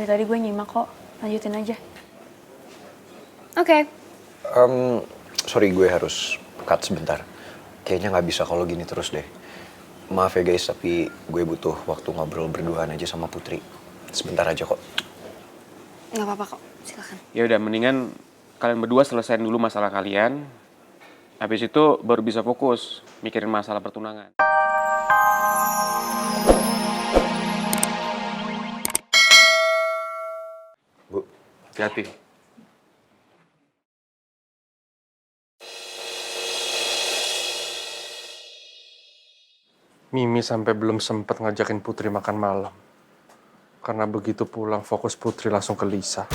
Dari tadi gue nyimak kok. Lanjutin aja. Oke. Sorry, gue harus cut sebentar. Kayaknya nggak bisa kalau gini terus deh. Maaf ya guys, tapi gue butuh waktu ngobrol berduaan aja sama Putri. Sebentar aja kok. Nggak apa-apa kok, silakan. Ya udah, mendingan kalian berdua selesaiin dulu masalah kalian. Habis itu baru bisa fokus mikirin masalah pertunangan. Bu, Hati-hati. Mimi sampai belum sempat ngajakin Putri makan malam. Karena begitu pulang fokus Putri langsung ke Lisa.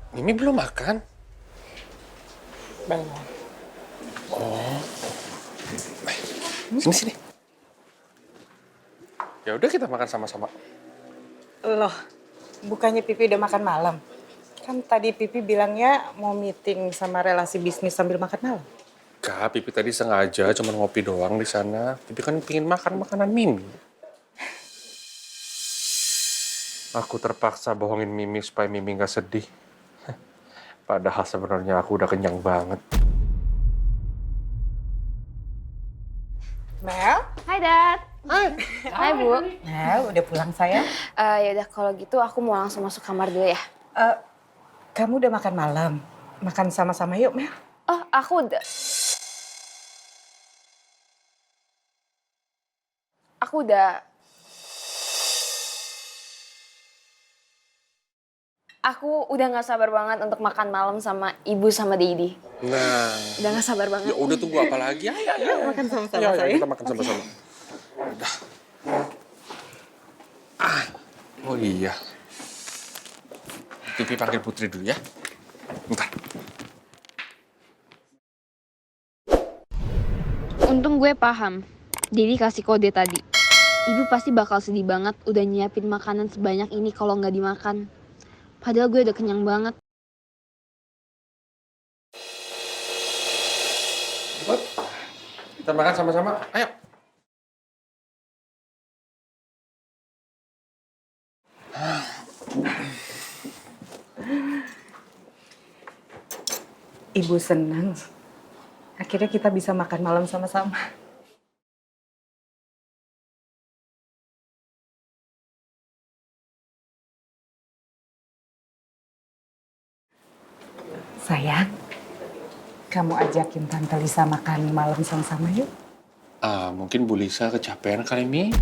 Mimi belum makan? Belum. Oh. Sini. Ya udah kita makan sama-sama. Loh, bukannya Pipi udah makan malam? Kan tadi Pipi bilangnya mau meeting sama relasi bisnis sambil makan malam. Kak, Pipi tadi sengaja cuma ngopi doang di sana. Pipi kan pingin makan makanan Mimi. Aku terpaksa bohongin Mimi supaya Mimi nggak sedih. Padahal sebenarnya aku udah kenyang banget. Mel? Hai, Dad. Hai, Bu. Mel, udah pulang sayang? Ya udah kalau gitu aku mau langsung masuk kamar dulu ya. Kamu udah makan malam? Makan sama-sama yuk, Mel. Oh, aku udah. Aku udah nggak sabar banget untuk makan malam sama Ibu sama Dedi. Nah, Udah nggak sabar banget. ya udah tunggu apa lagi? Ayo. Makan sama-sama, Ayo, sayang. kita makan sama-sama. Udah. Oh iya. Pipi panggil Putri dulu ya. Bentar. Untung gue paham. Dedi kasih kode tadi. Ibu pasti bakal sedih banget udah nyiapin makanan sebanyak ini kalau nggak dimakan. Padahal gue udah kenyang banget. Cepet. Kita makan sama-sama. Ayo. Ibu senang. Akhirnya kita bisa makan malam sama-sama. Sayang, kamu ajakin Tante Lisa makan malam sama-sama yuk. Mungkin Bu Lisa kecapean kali, Mi.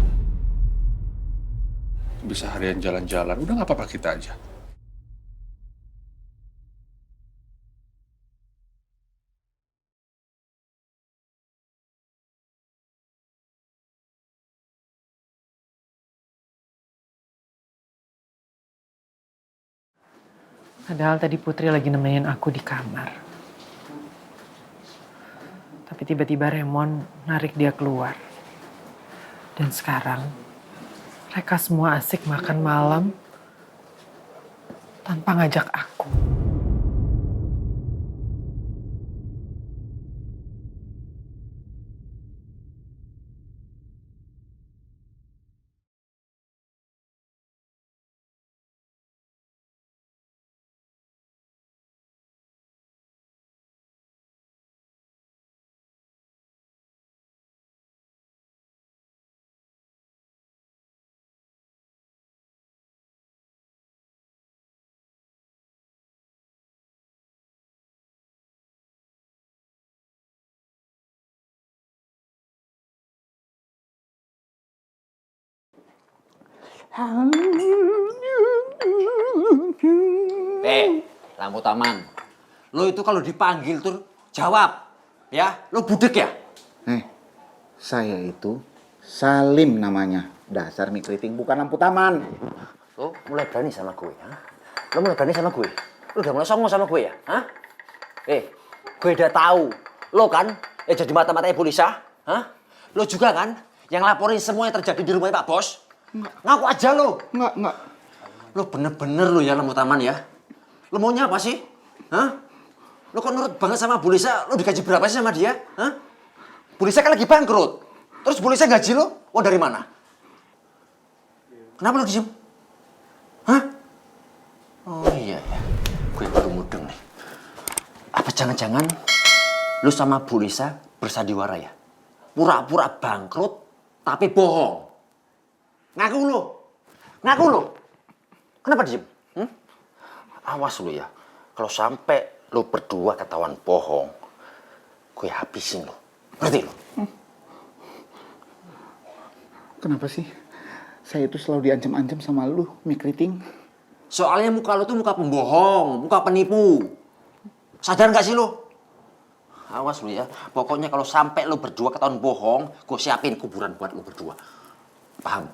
Bisa harian jalan-jalan. Udah nggak apa-apa kita aja. Padahal tadi Putri lagi nemenin aku di kamar. Tapi tiba-tiba Remon narik dia keluar. Dan sekarang mereka semua asik makan malam tanpa ngajak aku. Lampu taman. Lo itu kalau dipanggil tuh jawab. Ya, lo budek ya? Saya itu Salim namanya. Dasar mikriting bukan lampu taman. Lo mulai berani sama gue, ha? Lo mulai berani sama gue? Lo udah mulai songong sama gue ya, ha? Gue udah tahu. Lo kan jadi mata-matanya Bu Lisa, ha? Lo juga kan yang laporin semua yang terjadi di rumahnya Pak Bos? Enggak. Ngaku aja lo. Enggak. Lo bener-bener lo ya lampu taman ya? Lo maunya apa sih? Hah? Lo kok nurut banget sama Bu Lisa? Lo digaji berapa sih sama dia? Hah? Bu Lisa kan lagi bangkrut. Terus Bu Lisa gaji lo? Oh dari mana? Kenapa lo diem? Hah? Oh iya ya, gue baru mudeng nih. Apa jangan-jangan lu sama Bu Lisa bersandiwara ya? Pura-pura bangkrut, tapi bohong. Ngaku lu. Ngaku lu. Kenapa diem? Awas lu ya. Kalau sampai lu berdua ketahuan bohong, gue habisin lu. Ngerti lu? Kenapa sih? Saya itu selalu diancam-ancam sama lu, Mi Keriting. Soalnya muka lu tuh muka pembohong, muka penipu. Sadar gak sih lu? Awas lu ya. Pokoknya kalau sampai lu berdua ketahuan bohong, gue siapin kuburan buat lu berdua. Paham?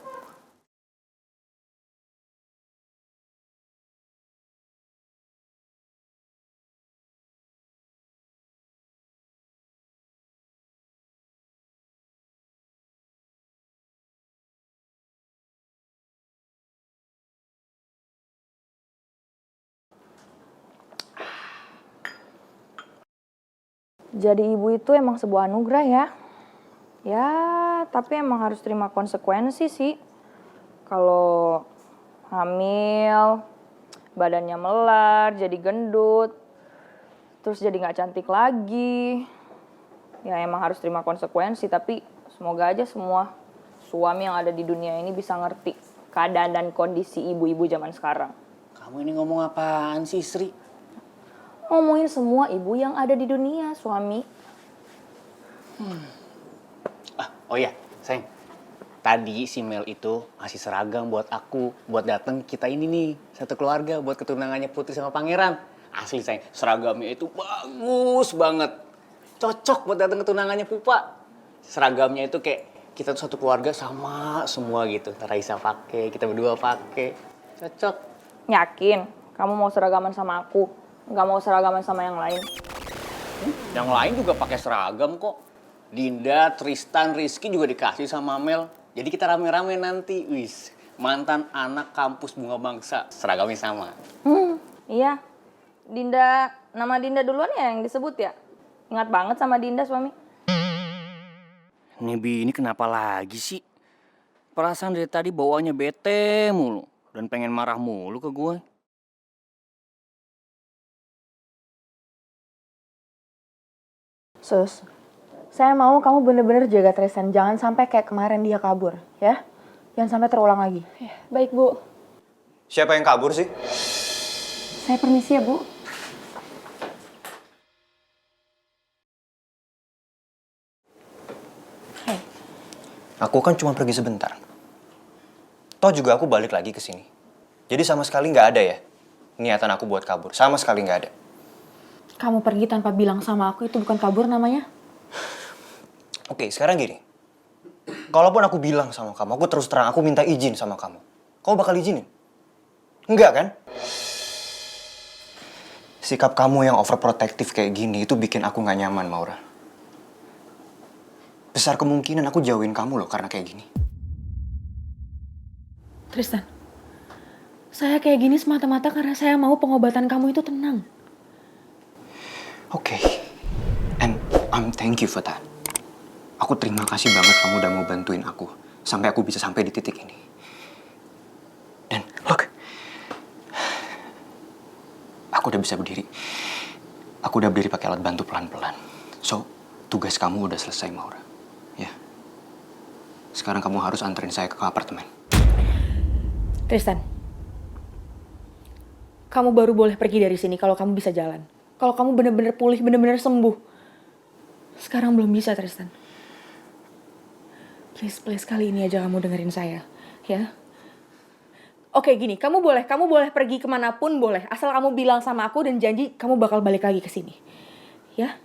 Jadi ibu itu emang sebuah anugerah ya. Ya, tapi emang harus terima konsekuensi sih. Kalau hamil, badannya melar, jadi gendut, terus jadi nggak cantik lagi. Ya emang harus terima konsekuensi, tapi semoga aja semua suami yang ada di dunia ini bisa ngerti keadaan dan kondisi ibu-ibu zaman sekarang. Kamu ini ngomong apaan sih, Sri? Ngomongin semua ibu yang ada di dunia, suami. Oh iya, sayang. Tadi si Mel itu ngasih seragam buat aku, buat dateng kita ini nih, satu keluarga, buat ketunangannya Putri sama Pangeran. Asli sayang, seragamnya itu bagus banget. Cocok buat dateng ketunangannya Pupa. Seragamnya itu kayak kita tuh satu keluarga sama semua gitu. Raisa pakai, kita berdua pakai. Cocok. Yakin kamu mau seragaman sama aku? Nggak mau seragaman sama yang lain? Yang lain juga pakai seragam kok. Dinda, Tristan, Rizky juga dikasih sama Mel. Jadi kita rame-rame nanti, wis. Mantan anak kampus Bunga Bangsa, seragamnya sama. Iya. Dinda, nama Dinda duluan ya yang disebut ya? Ingat banget sama Dinda, suami. Nebi ini kenapa lagi sih? Perasaan dari tadi bawaannya bete mulu. Dan pengen marah mulu ke gue. Sus, saya mau kamu bener-bener jaga Tristan. Jangan sampai kayak kemarin dia kabur, ya? Jangan sampai terulang lagi. Baik, Bu. Siapa yang kabur sih? Saya permisi ya, Bu. Aku kan cuma pergi sebentar. Toh juga aku balik lagi ke sini. Jadi sama sekali nggak ada ya niatan aku buat kabur. Sama sekali nggak ada. Kamu pergi tanpa bilang sama aku itu bukan kabur namanya? Oke, sekarang gini. Kalaupun aku bilang sama kamu, aku terus terang, aku minta izin sama kamu. Kamu bakal izinin? Enggak kan? Sikap kamu yang overprotective kayak gini itu bikin aku nggak nyaman, Maura. Besar kemungkinan aku jauhin kamu loh karena kayak gini. Tristan, saya kayak gini semata-mata karena saya mau pengobatan kamu itu tenang. Oke. And thank you for that. Aku terima kasih banget kamu udah mau bantuin aku. Sampai aku bisa sampai di titik ini. Dan look. Aku udah bisa berdiri. Aku udah berdiri pakai alat bantu pelan-pelan. So, tugas kamu udah selesai, Maura. Ya. Sekarang kamu harus anterin saya ke apartemen. Tristan, kamu baru boleh pergi dari sini kalau kamu bisa jalan. Kalau kamu benar-benar pulih, benar-benar sembuh. Sekarang belum bisa, Tristan. Please, kali ini aja kamu dengerin saya, ya. Oke, gini, kamu boleh pergi kemanapun boleh. Asal kamu bilang sama aku dan janji kamu bakal balik lagi ke sini, ya.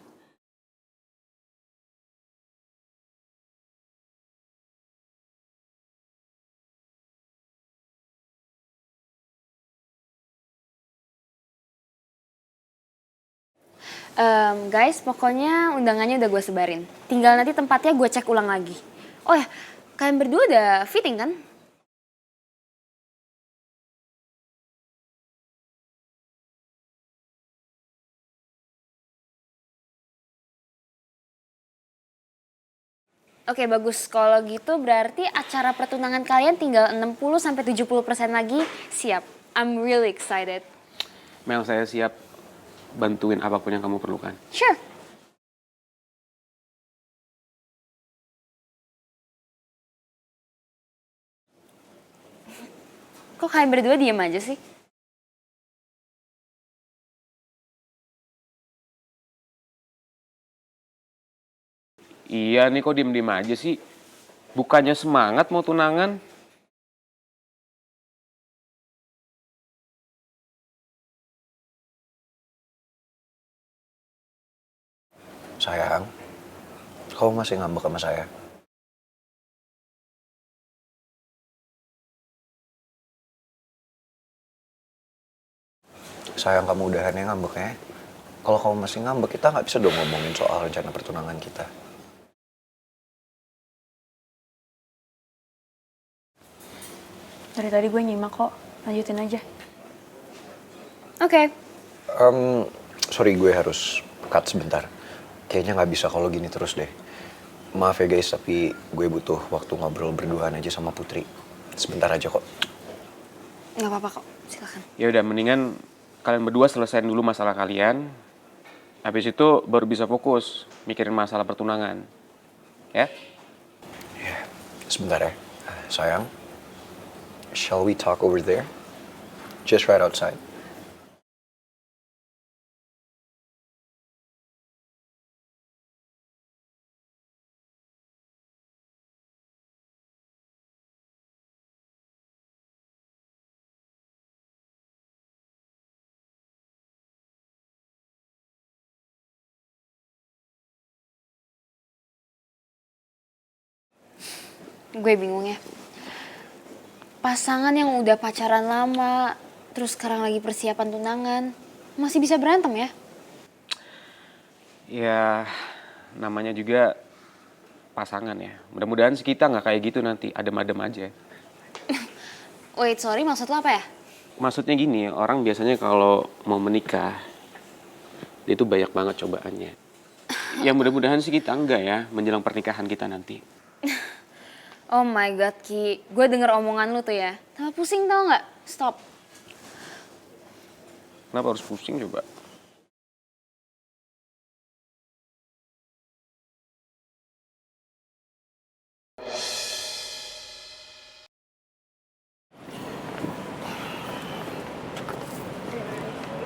Guys, pokoknya undangannya udah gue sebarin. Tinggal nanti tempatnya gue cek ulang lagi. Oh ya, kalian berdua udah fitting kan? Oke, bagus. Kalau gitu berarti acara pertunangan kalian tinggal 60-70% lagi. Siap. I'm really excited. Mel, saya siap bantuin apapun yang kamu perlukan. Sure. Kok kalian berdua diem aja sih? Iya nih, kok diem-diem aja sih? Bukannya semangat mau tunangan? Sayang, kamu masih ngambek sama saya? Sayang, kamu udahan ya ngambeknya. Kalau kamu masih ngambek, kita nggak bisa dong ngomongin soal rencana pertunangan kita. Dari tadi gue nyimak kok, lanjutin aja. Oke. Sorry, gue harus cut sebentar. Kayaknya nggak bisa kalau gini terus deh. Maaf ya guys, tapi gue butuh waktu ngobrol berduaan aja sama Putri. Sebentar aja kok. Nggak apa-apa kok, silakan. Ya udah, mendingan kalian berdua selesaiin dulu masalah kalian. Habis itu baru bisa fokus mikirin masalah pertunangan. Ya? Ya, sebentar ya. Sayang, shall we talk over there? Just right outside. Gue bingung ya. Pasangan yang udah pacaran lama, terus sekarang lagi persiapan tunangan, masih bisa berantem ya? Ya, namanya juga pasangan ya. Mudah-mudahan sih kita nggak kayak gitu nanti, adem-adem aja. Wait, sorry, maksud lo apa ya? Maksudnya gini, orang biasanya kalau mau menikah, dia tuh banyak banget cobaannya. Ya mudah-mudahan sih kita enggak ya, menjelang pernikahan kita nanti. Oh my god, Ki. Gue denger omongan lu tuh ya. Tambah pusing tau nggak? Stop. Kenapa harus pusing coba?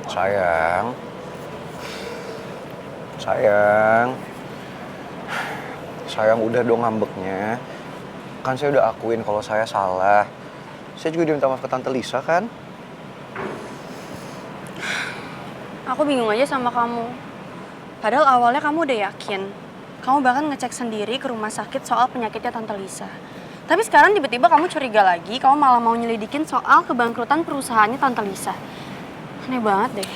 Sayang. Sayang. Sayang, udah dong ngambeknya. Kan saya udah akuin kalau saya salah. Saya juga udah minta maaf ke Tante Lisa kan? Aku bingung aja sama kamu. Padahal awalnya kamu udah yakin. Kamu bahkan ngecek sendiri ke rumah sakit soal penyakitnya Tante Lisa. Tapi sekarang tiba-tiba kamu curiga lagi, kamu malah mau nyelidikin soal kebangkrutan perusahaannya Tante Lisa. Aneh banget deh.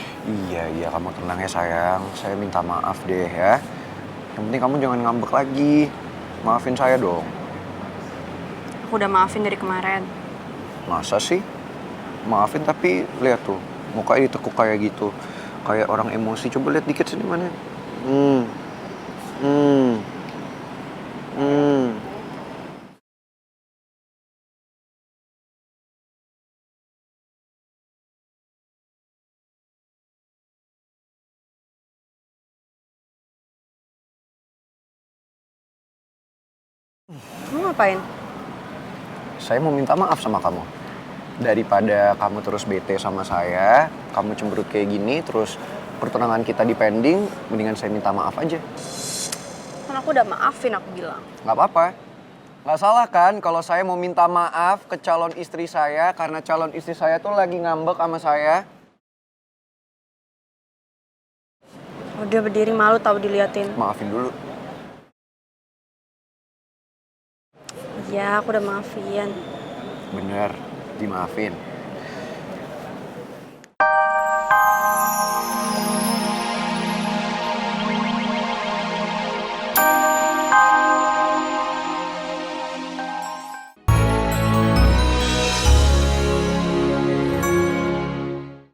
Iya, kamu tenang ya sayang. Saya minta maaf deh ya. Yang penting kamu jangan ngambek lagi. Maafin saya dong. Aku udah maafin dari kemarin. Masa sih? Maafin tapi lihat tuh, mukanya ditekuk kayak gitu. Kayak orang emosi. Coba lihat dikit sini mana. Kamu ngapain? Saya mau minta maaf sama kamu. Daripada kamu terus bete sama saya, kamu cemberut kayak gini, terus pertunangan kita dipending, mendingan saya minta maaf aja. Kan aku udah maafin, aku bilang. Nggak apa-apa. Nggak salah kan kalau saya mau minta maaf ke calon istri saya karena calon istri saya tuh lagi ngambek sama saya. Udah berdiri malu tahu diliatin. Maafin dulu. Ya, aku udah maafin. Bener, dimaafin.